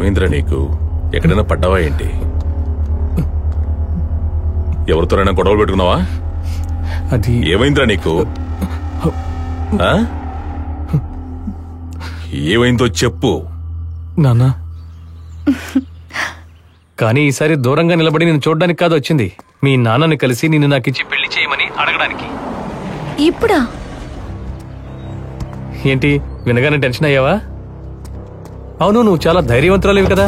ఏమైందిరా నీకు? ఎక్కడైనా పడ్డావా ఏంటి? ఎవరితోనైనా గొడవలు పెట్టుకున్నావా? అది ఏమైందిరా నీకు? ఏమైందో చెప్పు నాన్నా. కానీ ఈసారి దూరంగా నిలబడి నేను చూడడానికి కాదు వచ్చింది, మీ నాన్నని కలిసి నిన్ను నాకిచ్చి పెళ్లి చేయమని అడగడానికి. ఇప్పుడా? ఏంటి వినగానే టెన్షన్ అయ్యావా? అవును, నువ్వు చాలా ధైర్యవంతురాలివి కదా.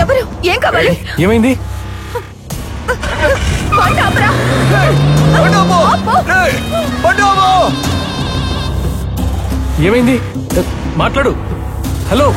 ఎవరు? ఏం కావాలి? ఏమైంది? ఏమైంది? మాట్లాడు. హలో.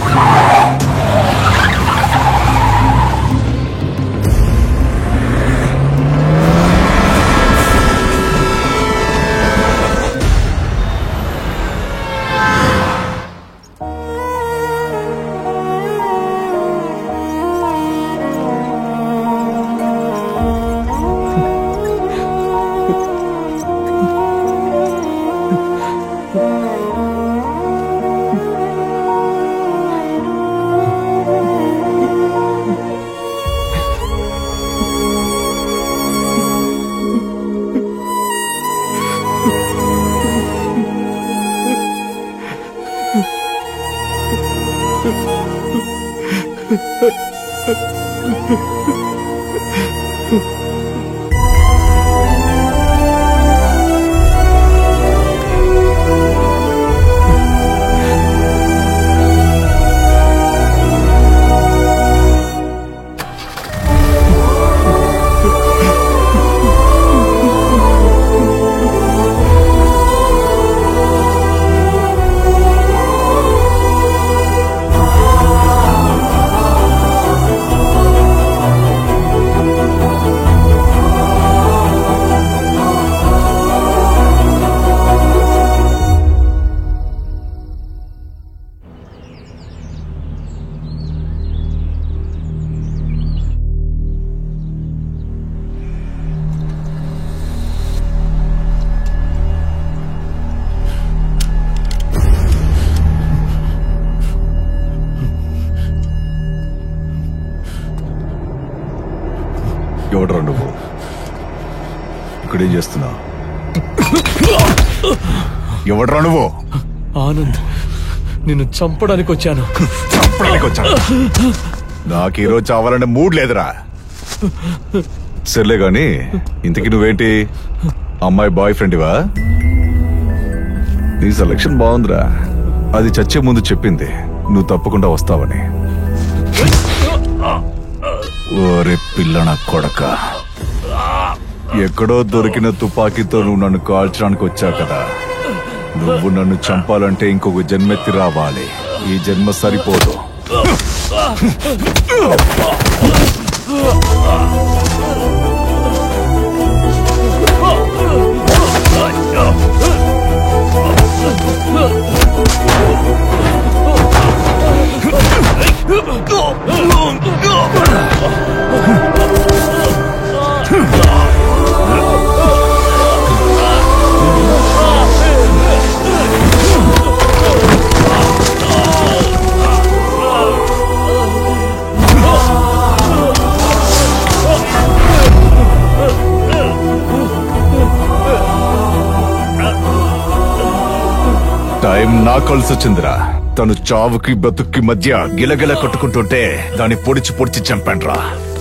ఎవడరా నువ్వు? ఇక్కడేం చేస్తున్నావు? ఎవడరా నువ్వు? ఆనంద్, నిన్ను చంపడానికి వచ్చాను. చంపడానికి వచ్చాను? నాకు ఈరోజు చావాలనే మూడ్ లేదురా. సర్లే గాని, ఇంతకీ నువ్వేంటి అమ్మాయి బాయ్ ఫ్రెండ్వా? నీ సెలక్షన్ బాగుందిరా. అది చచ్చే ముందు చెప్పింది నువ్వు తప్పకుండా వస్తావని. ఓరే పిల్లన కొడక, ఎక్కడో దొరికిన తుపాకీతో నువ్వు నన్ను కాల్చడానికి వచ్చావు కదా. నువ్వు నన్ను చంపాలంటే ఇంకొక జన్మెత్తి రావాలి. ఈ జన్మ సరిపోదు. టైం నా కలిసి వచ్చిందిరా. తను చావుకి బతుక్కి మధ్య గిలగిల కొట్టుకుంటుంటే దాన్ని పొడిచి పొడిచి చంపాన్రా.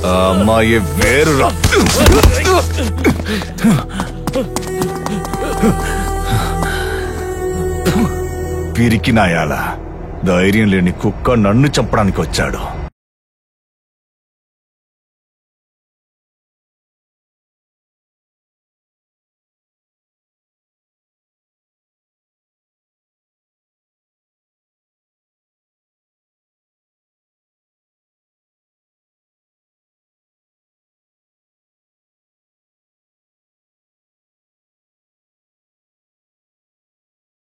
ఆ అమ్మాయి వేరురా. పిరికి నాయాల ధైర్యం లేని కుక్క నన్ను చంపడానికి వచ్చాడు.